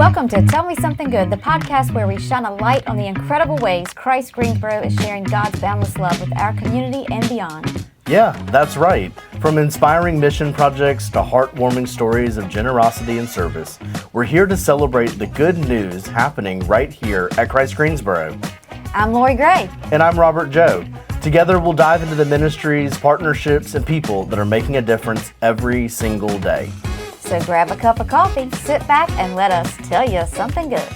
Welcome to Tell Me Something Good, the podcast where we shine a light on the incredible ways Christ Greensboro is sharing God's boundless love with our community and beyond. Yeah, that's right. From inspiring mission projects to heartwarming stories of generosity and service, we're here to celebrate the good news happening right here at Christ Greensboro. I'm Lori Gray. And I'm Robert Joe. Together, we'll dive into the ministries, partnerships, and people that are making a difference every single day. So grab a cup of coffee, sit back, and let us tell you something good.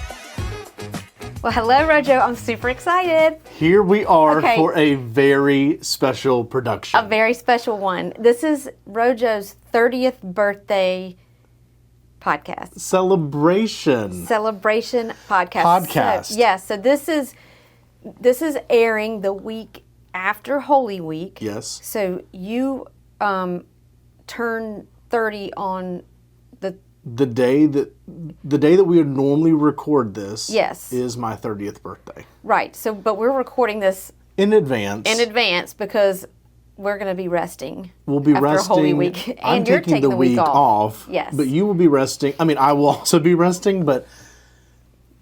Well, hello, Rojo. I'm super excited. Here we are for a very special production. A very special one. This is Rojo's 30th birthday podcast. Celebration podcast. So this is airing the week after Holy Week. Yes. So you turn 30 on the day that we would normally record this. Yes. Is my 30th birthday. Right. So, but we're recording this in advance because we're going to be resting. We'll be after resting. Holy Week, and I'm you're taking the week off. Yes. But you will be resting. I mean, I will also be resting, but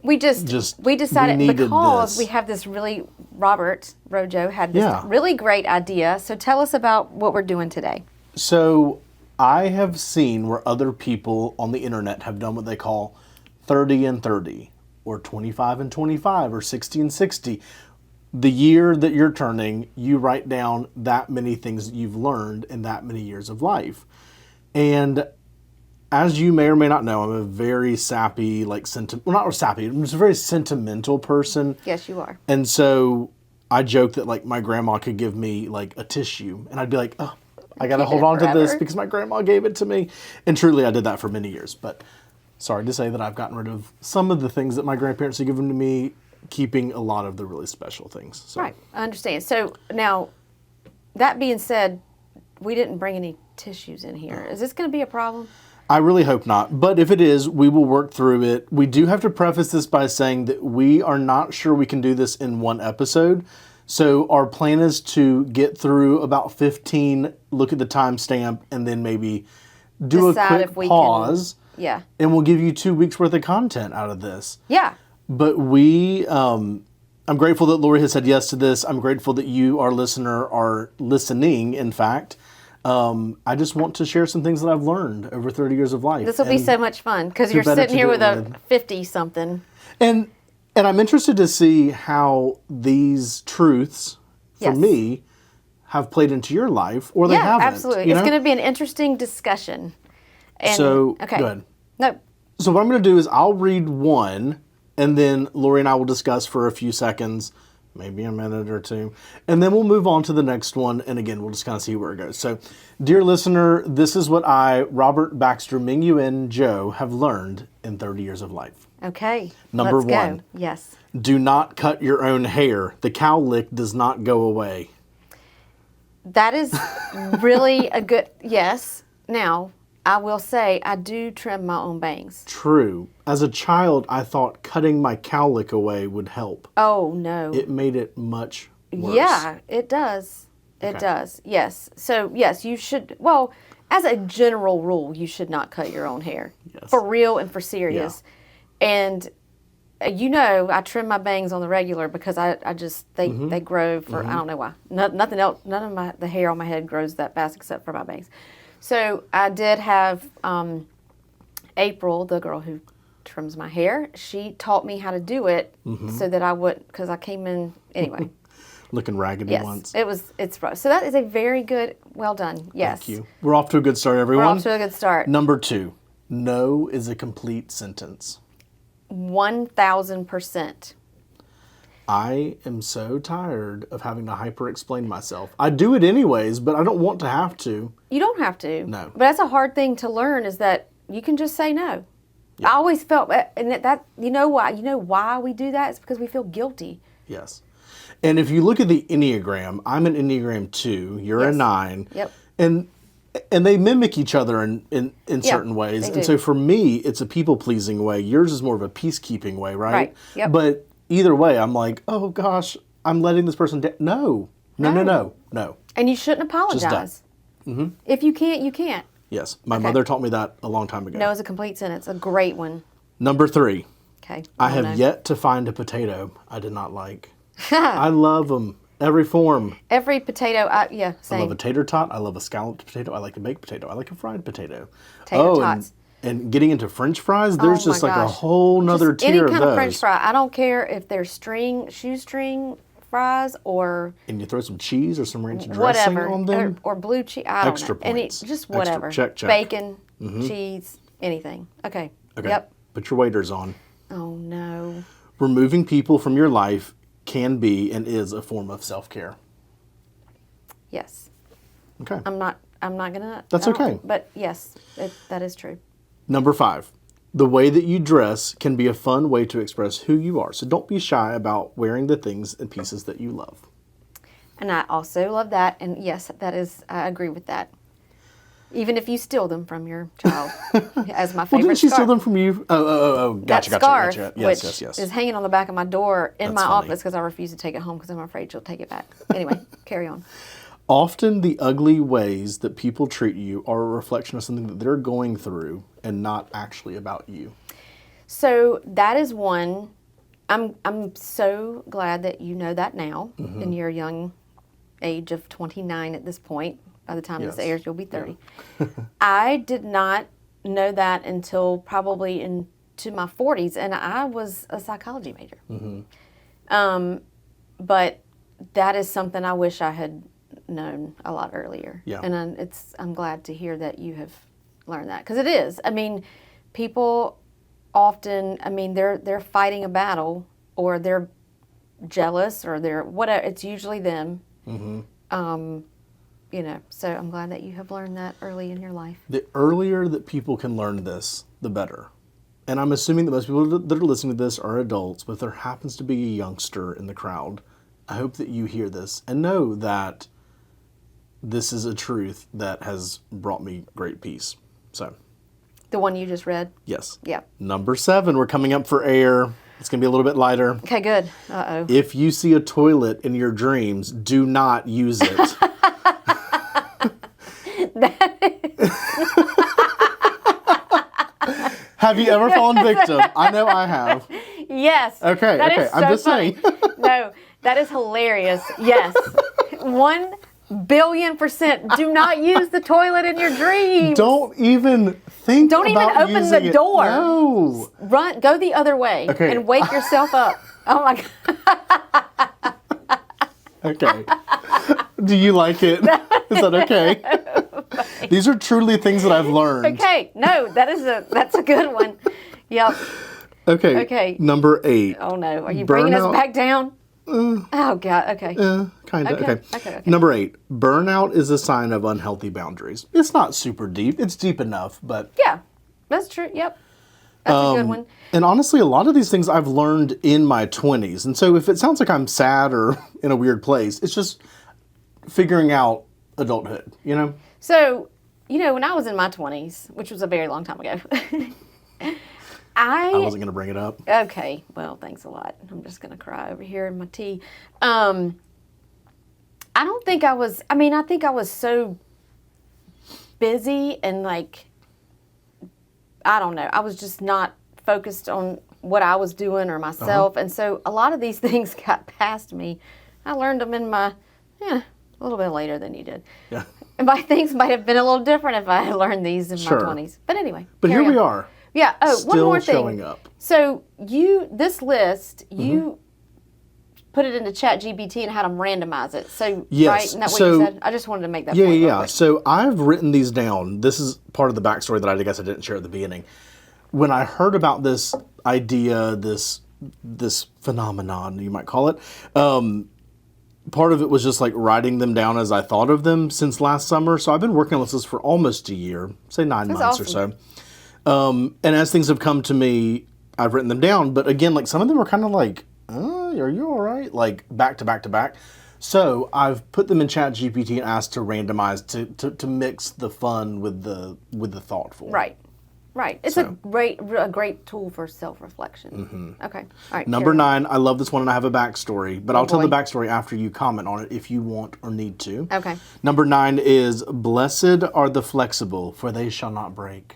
we decided because we have this really, Robert Rojo had this really great idea. So tell us about what we're doing today. So I have seen where other people on the internet have done what they call 30 and 30, or 25 and 25, or 60 and 60. The year that you're turning, you write down that many things that you've learned in that many years of life. And as you may or may not know, I'm a very sappy, I'm just a very sentimental person. Yes, you are. And so I joke that my grandma could give me a tissue, and I'd be like, oh, I got to hold on to this because my grandma gave it to me. And truly, I did that for many years. But sorry to say that I've gotten rid of some of the things that my grandparents had given to me, keeping a lot of the really special things. So. Right. I understand. So now, that being said, we didn't bring any tissues in here. Is this going to be a problem? I really hope not. But if it is, we will work through it. We do have to preface this by saying that we are not sure we can do this in one episode. So our plan is to get through about 15, look at the timestamp, and then maybe do decide a quick pause. And we'll give you 2 weeks worth of content out of this. Yeah. But I'm grateful that Lori has said yes to this. I'm grateful that you, our listener, are listening, in fact. I just want to share some things that I've learned over 30 years of life. This will be so much fun because you're sitting here with a 50-something. And I'm interested to see how these truths, for me, have played into your life, or they haven't. Yeah, absolutely. It's going to be an interesting discussion. And, go ahead. No. So what I'm going to do is I'll read one, and then Lori and I will discuss for a few seconds, maybe a minute or two, and then we'll move on to the next one, and again, we'll just kind of see where it goes. So, dear listener, this is what I, Robert Baxter Mingyuan Joe, have learned in 30 years of life. Okay. Number let's one. Go. Yes. Do not cut your own hair. The cowlick does not go away. That is really a good, yes. Now, I will say I do trim my own bangs. True. As a child, I thought cutting my cowlick away would help. Oh, no. It made it much worse. Yeah, it does. It does. Yes. So, yes, you should, well, as a general rule, you should not cut your own hair. Yes. For real and for serious. Yeah. And, I trim my bangs on the regular because they grow for, I don't know why. Nothing else, none of the hair on my head grows that fast except for my bangs. So I did have April, the girl who trims my hair, she taught me how to do it so that I wouldn't, because I came in, anyway. Looking raggedy once. It's rough. So that is a very good, well done, yes. Thank you. We're off to a good start, everyone. We're off to a good start. Number 2, no is a complete sentence. 1,000%. I am so tired of having to hyper-explain myself. I do it anyways, but I don't want to have to. You don't have to. No. But that's a hard thing to learn is that you can just say no. Yeah. I always felt, and that you know why we do that? It's because we feel guilty. Yes. And if you look at the Enneagram, I'm an Enneagram 2, you're a 9. Yep. And they mimic each other in certain ways. And so for me, it's a people-pleasing way. Yours is more of a peacekeeping way, right? Right. Yep. But either way, I'm like, oh gosh, I'm letting this person down. No. And you shouldn't apologize. If you can't, you can't. Yes. My mother taught me that a long time ago. No is a complete sentence. A great one. Number 3. Okay. I have yet to find a potato I did not like. I love them. Every form. Every potato, same. I love a tater tot. I love a scalloped potato. I like a baked potato. I like a fried potato. Tater tots. And getting into French fries, there's just my like a gosh. whole nother Just tier any kind of of French those. fry. I don't care if they're shoestring fries or And you throw some cheese or some ranch dressing whatever, on them. or blue cheese. I don't Extra know. Any, points. just Extra. whatever. Check. Bacon, cheese, anything. Okay. Okay. Yep. Put your waders on. Oh no. Removing people from your life can be and is a form of self-care. Yes. Okay. I'm not gonna. That's I don't- okay. But yes, that is true. Number 5. The way that you dress can be a fun way to express who you are. So don't be shy about wearing the things and pieces that you love. And I also love that. And yes, I agree with that. Even if you steal them from your child, as my favorite Well, didn't she scarf. steal them from you? Oh, That gotcha. scarf, Yes, which is hanging on the back of my door in That's my funny. office because I refuse to take it home because I'm afraid she'll take it back. Anyway, carry on. Often the ugly ways that people treat you are a reflection of something that they're going through and not actually about you. So that is one. I'm so glad that you know that now in your young age of 29 at this point. By the time this Yes. airs, you'll be 30. I did not know that until probably into my 40s, and I was a psychology major. But that is something I wish I had known a lot earlier. Yeah. And I'm glad to hear that you have learned that, because it is. I mean, people often, they're fighting a battle, or they're jealous, or they're whatever. It's usually them. So I'm glad that you have learned that early in your life. The earlier that people can learn this, the better. And I'm assuming that most people that are listening to this are adults, but if there happens to be a youngster in the crowd, I hope that you hear this and know that this is a truth that has brought me great peace. So, The one you just read? yes. Yeah. Number 7, we're coming up for air. It's going to be a little bit lighter. Okay, good. Uh-oh. If you see a toilet in your dreams, do not use it. Have you ever fallen victim? I know I have. Yes. Okay, That okay. is I'm so just funny. saying. No, that is hilarious. Yes. 1,000,000,000% do not use the toilet in your dreams. Don't even think Don't even about open using the it. door. No. Go the other way Okay. and wake yourself up. Oh my God. Okay. Do you like it? Is that okay? These are truly things that I've learned. Okay. No, that's a good one. Yep. Okay. Okay. Number 8. Oh no. Are you bringing us Burnout. back down? Oh God. Okay. Kind of. Okay, Okay. okay. Number 8. Burnout is a sign of unhealthy boundaries. It's not super deep. It's deep enough, but Yeah. That's true. Yep. That's a good one. and honestly, a lot of these things I've learned in my 20s. And so if it sounds like I'm sad or in a weird place, it's just figuring out adulthood, you know? So, when I was in my 20s, which was a very long time ago, I wasn't going to bring it up. Okay, well, thanks a lot. I'm just going to cry over here in my tea. I don't think I was, I think I was so busy and I don't know, I was just not focused on what I was doing or myself. And so a lot of these things got past me. I learned them in a little bit later than you did. Yeah. And things might have been a little different if I had learned these in Sure. my 20s. But anyway. But carry here we on. are. Yeah. Oh, one Still more thing. showing up. So this list, you put it into ChatGPT and had them randomize it. So Yes, right? Isn't that what so- you said? I just wanted to make that Yeah, point. real yeah. quick. So I've written these down. This is part of the backstory that I guess I didn't share at the beginning. When I heard about this idea, this phenomenon, you might call it, part of it was just writing them down as I thought of them since last summer. So I've been working on this for almost a year, say 9 months awesome. or so. And as things have come to me, I've written them down. But again, some of them are kind of are you all right? Back to back to back. So I've put them in ChatGPT and asked to randomize to mix the fun with the thoughtful. Right. It's a great tool for self-reflection. Okay. All right. Number carry on. 9, I love this one and I have a backstory, but I'll tell the boy. backstory after you comment on it if you want or need to. Okay. Number 9 is, blessed are the flexible, for they shall not break.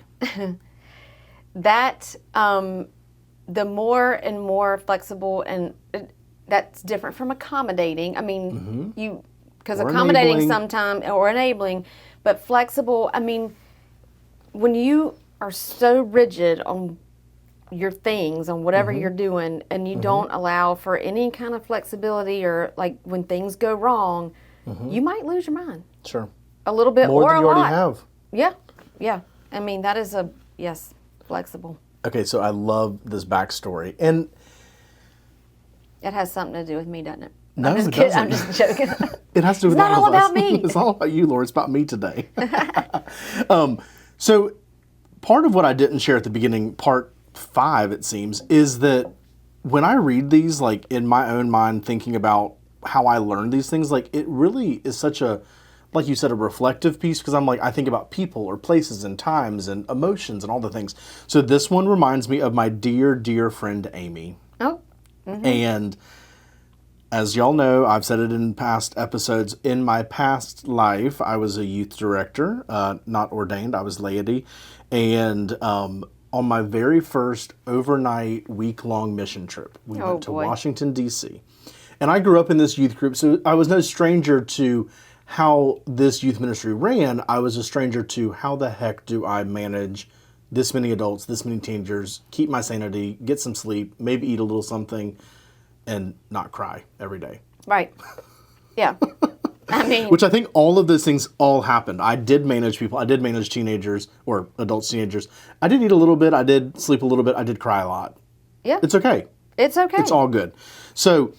That the more and more flexible, and that's different from accommodating. I mean, because Or accommodating enabling. sometimes, or enabling, but flexible, I mean, when you are so rigid on your things, on whatever you're doing, and you don't allow for any kind of flexibility, or like when things go wrong, you might lose your mind Sure. a little bit More or than a you already lot. have. Yeah, yeah. I mean, that is yes, flexible. Okay, so I love this backstory. And It has something to do with me, doesn't it? No, I'm just it kidding. doesn't. I'm just joking. it has to do with It's not all all of us. about me. It's all about you, Lord. It's about me today. So part of what I didn't share at the beginning, part 5, it seems, is that when I read these, like in my own mind, thinking about how I learned these things, like it really is such a, like you said, a reflective piece, because I'm like, I think about people or places and times and emotions and all the things. So this one reminds me of my dear, dear friend, Amy. Oh, And as y'all know, I've said it in past episodes, in my past life, I was a youth director, not ordained, I was laity. And on my very first overnight, week-long mission trip, we Oh, went to boy. Washington, D.C. And I grew up in this youth group, so I was no stranger to how this youth ministry ran. I was a stranger to how the heck do I manage this many adults, this many teenagers, keep my sanity, get some sleep, maybe eat a little something, and not cry every day. right. Yeah. I mean, Which I think all of those things all happened. I did manage people. I did manage teenagers or adults, teenagers. I did eat a little bit. I did sleep a little bit. I did cry a lot. yeah. It's okay. It's okay. It's all good. So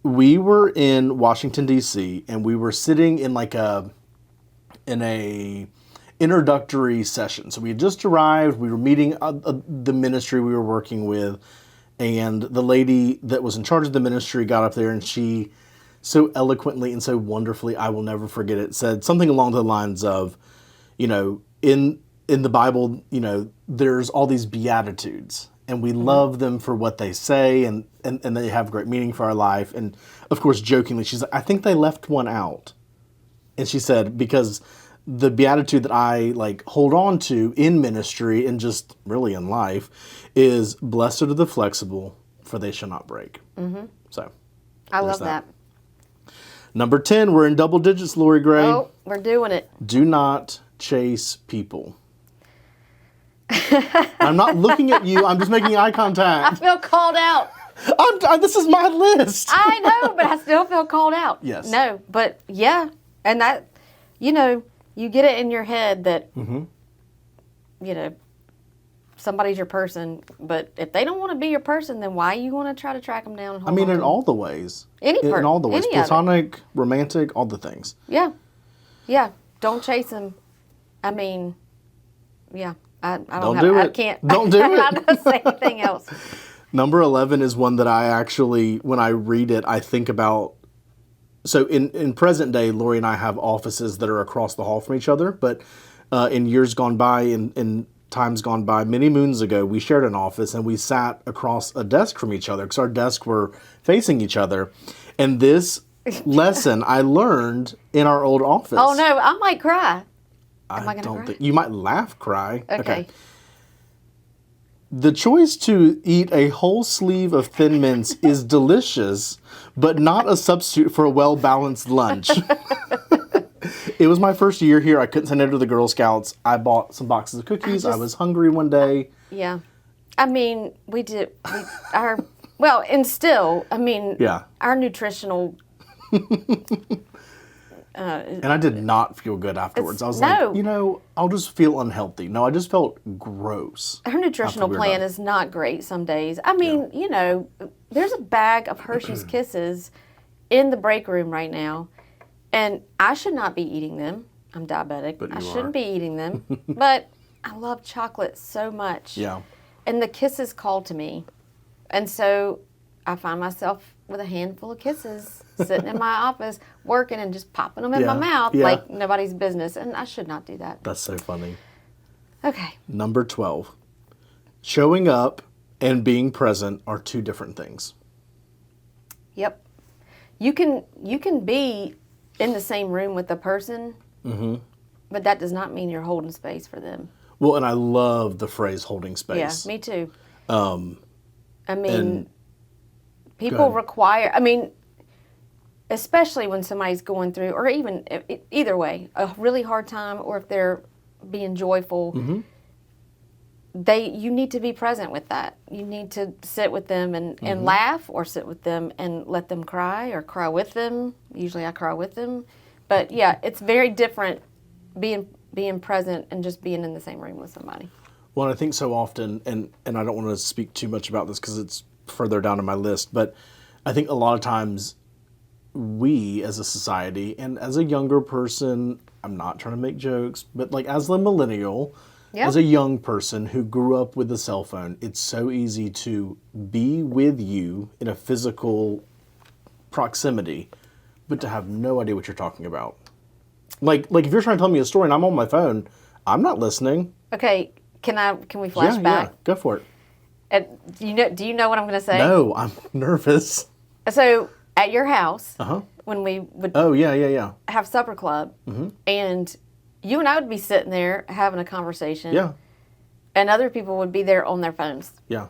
we were in Washington, D.C., and we were sitting in in a introductory session. So we had just arrived. We were meeting the ministry we were working with, and the lady that was in charge of the ministry got up there, and she so eloquently and so wonderfully, I will never forget it, said something along the lines of, in the Bible, there's all these beatitudes, and we love them for what they say, and they have great meaning for our life. And of course, jokingly, she's like, I think they left one out. And she said, because the beatitude that I hold on to in ministry and just really in life is, blessed are the flexible, for they shall not break. Mm-hmm. So I there's love that. Number 10, we're in double digits, Lori Gray. Oh, we're doing it. Do not chase people. I'm not looking at you. I'm just making eye I contact. feel called out. This is my list. I know, but I still feel called out. Yes. No, but yeah. And that, you get it in your head that, somebody's your person. But if they don't want to be your person, then why you want to try to track them down and hold on in to all the ways. In Any all the ways. any of it. Platonic, romantic, all the things. Yeah. Yeah. Don't chase them. I mean, yeah. I can't. Don't do I'm it. not going to say anything else. Number 11 is one that I actually, when I read it, I think about. So in present day, Lori and I have offices that are across the hall from each other. But in years gone by, in times gone by, many moons ago, we shared an office and we sat across a desk from each other because our desks were facing each other. And this lesson I learned in our old office. Oh, no. I might cry. Am I going to don't cry? think you might laugh, cry. Okay. The choice to eat a whole sleeve of Thin Mints is delicious, but not a substitute for a well-balanced lunch. It was my first year here. I couldn't say no to the Girl Scouts. I bought some boxes of cookies. I was hungry one day. Yeah. I mean, and still, I mean, Yeah. our nutritional, And I did not feel good afterwards. I was no. like, I'll just feel unhealthy. No, I just felt gross. our nutritional we were plan done. is not great some days. I mean, there's a bag of Hershey's Kisses in the break room right now, and I should not be eating them. I'm diabetic. But I you shouldn't are. be eating them, but I love chocolate so much. Yeah. And the Kisses call to me. And so I find myself with a handful of Kisses sitting in my office working and just popping them in my Yeah, mouth yeah. like nobody's business. And I should not do that. That's so funny. Okay. Number 12. Showing up and being present are two different things. Yep. You can be in the same room with the person, but that does not mean you're holding space for them. Well, and I love the phrase holding Yeah, space. me too. I mean, and- people ahead. require, I mean, especially when somebody's going through, or even either way, a really hard time, or if they're being joyful, Mm-hmm. you need to be present with that. You need to sit with them and Mm-hmm. laugh, or sit with them and let them cry, or cry with them. Usually I cry with them. But yeah, it's very different being present and just being in the same room with somebody. Well, I think so often, and I don't want to speak too much about this because it's further down on my list, but I think a lot of times we as a society and as a younger person, I'm not trying to make jokes, but like as a millennial, Yeah. as a young person who grew up with a cell phone, it's so easy to be with you in a physical proximity, but to have no idea what you're talking about. Like if you're trying to tell me a story and I'm on my phone, I'm not listening. Okay, can we flash Yeah, back? go for it. Do you know what I'm going to say? No, I'm nervous. So at your house, Uh-huh. when we would Oh, yeah. have supper club, Mm-hmm. and you and I would be sitting there having a conversation, Yeah, and other people would be there on their phones. yeah.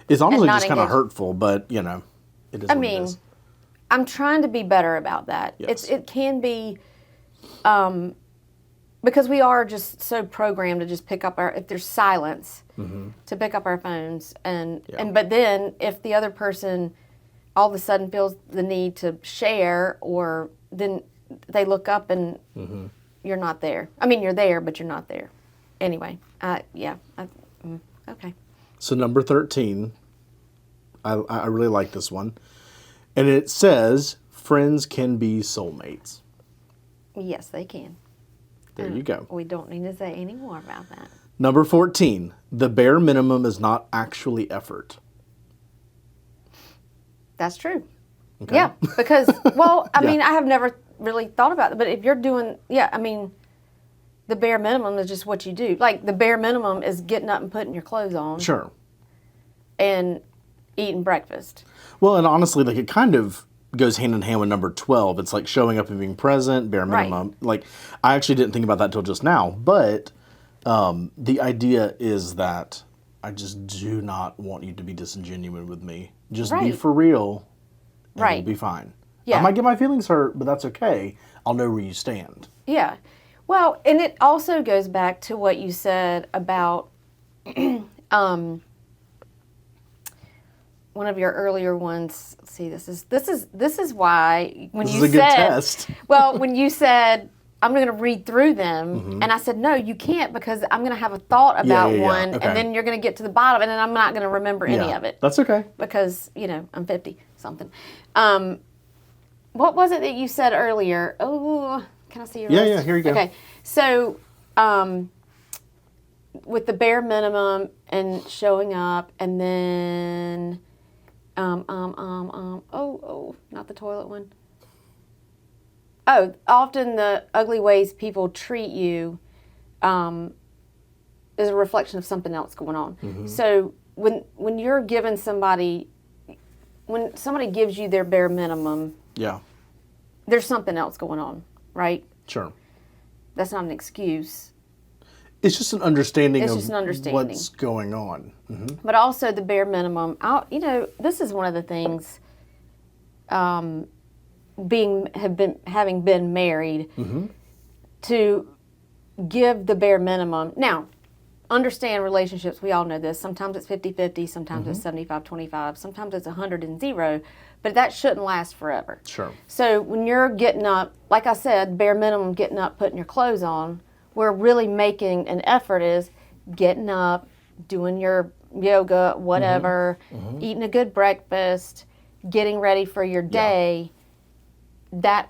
It's honestly not just kind of engaged. hurtful, but, you know, it is I what mean, it is. I'm trying to be better about that. Yes. It can be, because we are just so programmed to just pick up if there's silence, to pick up our phones, but then if the other person all of a sudden feels the need to share, or then they look up and you're not there. I mean, you're there, but you're not there. Anyway, okay. So number 13, I really like this one. And it says, friends can be soulmates. Yes, they can. There you go. We don't need to say any more about that. Number 14, the bare minimum is not actually effort. That's true. Okay. Yeah, because, well, I Yeah. mean, I have never really thought about it, but if you're doing, I mean, the bare minimum is just what you do. Like, the bare minimum is getting up and putting your clothes on Sure. and eating breakfast. Well, and honestly, like it kind of goes hand in hand with number 12. It's like showing up and being present, bare Right. minimum. Like, I actually didn't think about that till just now, but the idea is that I just do not want you to be disingenuous with me. Just be Right. for real, and Right. we'll be fine. Yeah. I might get my feelings hurt, but that's okay. I'll know where you stand. Yeah. Well, and it also goes back to what you said about one of your earlier ones. Let's see, this is why when This you is a good said, test. well, when you said I'm going to read through them, and I said no, you can't, because I'm going to have a thought about yeah, one, okay. and then you're going to get to the bottom, and then I'm not going to remember any Yeah, of it, that's okay. because I'm 50 something. What was it that you said earlier? Oh, can I see your list? Yeah, here you go. Okay, so with the bare minimum and showing up, and then not the toilet one. Oh, often the ugly ways people treat you is a reflection of something else going on. Mm-hmm. So when you're giving somebody, when somebody gives you their bare minimum, Yeah, there's something else going on, right? sure. That's not an excuse. It's just an understanding It's of just an understanding. what's going on. Mm-hmm. But also the bare minimum. This is one of the things. Having been married, to give the bare minimum. Now, understand relationships. We all know this. Sometimes it's 50-50. Sometimes it's 75-25. Sometimes it's 100 and 0. But that shouldn't last forever. Sure. So when you're getting up, like I said, bare minimum, getting up, putting your clothes on, where really making an effort is getting up, doing your yoga, whatever, eating a good breakfast, getting ready for your day. That,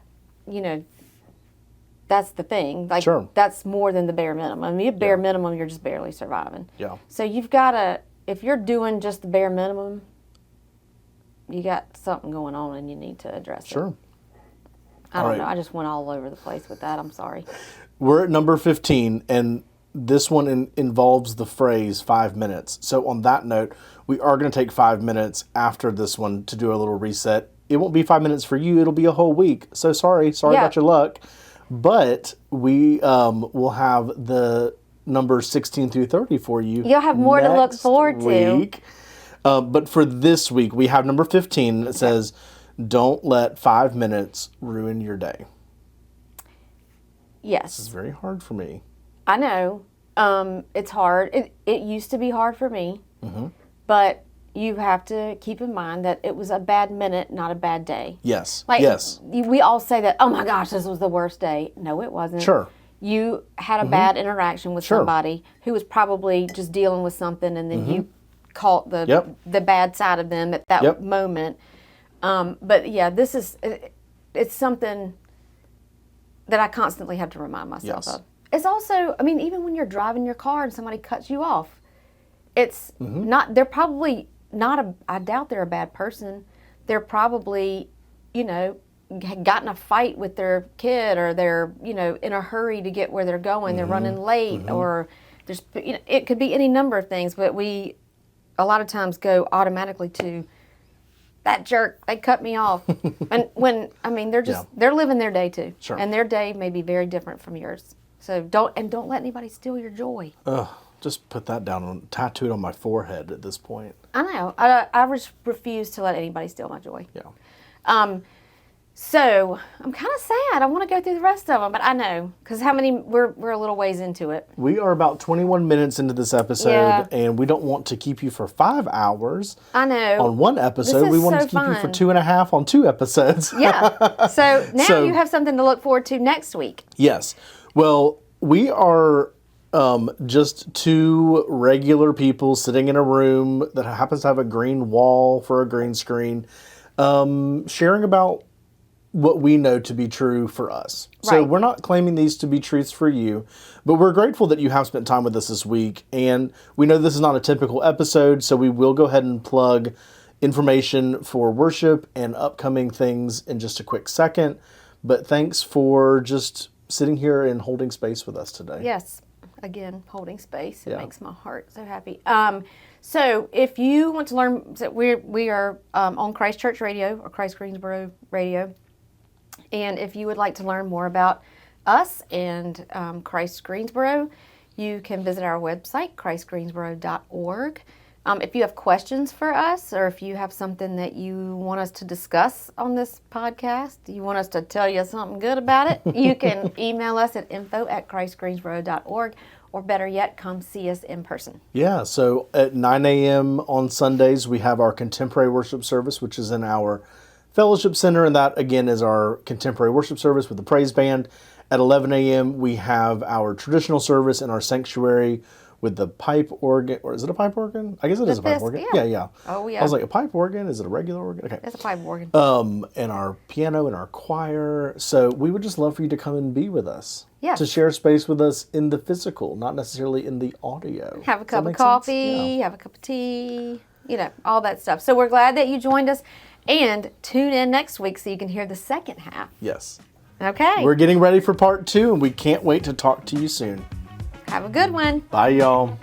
that's the thing. Like, Sure. that's more than the bare minimum. I mean, bare minimum, you're just barely surviving. Yeah. So you've got to, if you're doing just the bare minimum, you got something going on and you need to address it. Sure. I All don't right. know. I just went all over the place with that. I'm sorry. We're at number 15, and this one involves the phrase 5 minutes. So on that note, we are going to take 5 minutes after this one to do a little reset. It won't be 5 minutes for you. It'll be a whole week. So sorry Yeah. about your luck. But we will have the numbers 16 through 30 for you. You'll have more to look next forward to. week. But for this week, we have number 15 that says, don't let 5 minutes ruin your day. Yes. This is very hard for me. I know. It's hard. It used to be hard for me. Mm-hmm. But you have to keep in mind that it was a bad minute, not a bad day. Yes. Like, yes. We all say that, oh my gosh, this was the worst day. No, it wasn't. Sure. You had a bad interaction with somebody who was probably just dealing with something, and then you caught the bad side of them at that moment. But yeah, it's something that I constantly have to remind myself of. It's also, I mean, even when you're driving your car and somebody cuts you off, it's not, they're probably not I doubt they're a bad person. They're probably, got in a fight with their kid, or they're, in a hurry to get where they're going. They're running late, or there's, it could be any number of things, but we a lot of times go automatically to that jerk, they cut me off. And when, I mean, they're living their day too. Sure. And their day may be very different from yours. So don't let anybody steal your joy. Just put that down, tattooed on my forehead at this point. I know. I just refuse to let anybody steal my joy. Yeah. So I'm kind of sad. I want to go through the rest of them, but I know, because we're a little ways into it. We are about 21 minutes into this episode, and we don't want to keep you for 5 hours. I know. On one episode, we wanted to keep you for 2.5 on 2 episodes. Yeah. So now you have something to look forward to next week. Yes. Well, we are just 2 regular people sitting in a room that happens to have a green wall for a green screen, sharing about what we know to be true for us. So we're not claiming these to be truths for you, but we're grateful that you have spent time with us this week. And we know this is not a typical episode, so we will go ahead and plug information for worship and upcoming things in just a quick second. But thanks for just sitting here and holding space with us today. Yes. Again, holding space. It makes my heart so happy. So if you want to learn, we are on Christ Church Radio, or Christ Greensboro Radio. And if you would like to learn more about us and Christ Greensboro, you can visit our website, christgreensboro.org. If you have questions for us, or if you have something that you want us to discuss on this podcast, you want us to tell you something good about it, you can email us at info@christgreensboro.org, or better yet, come see us in person. Yeah, so at 9 a.m. on Sundays, we have our contemporary worship service, which is in our fellowship center, and that again is our contemporary worship service with the praise band. At 11 a.m. we have our traditional service in our sanctuary with the pipe organ, or is it a pipe organ? I guess it is a pipe organ. Yeah. Oh yeah. I was like, a pipe organ? Is it a regular organ? Okay. It's a pipe organ. And our piano and our choir. So we would just love for you to come and be with us. Yes. To share space with us in the physical, not necessarily in the audio. Have a cup of coffee, have a cup of tea, all that stuff. So we're glad that you joined us. And tune in next week so you can hear the second half. Yes. Okay. We're getting ready for part 2, and we can't wait to talk to you soon. Have a good one. Bye, y'all.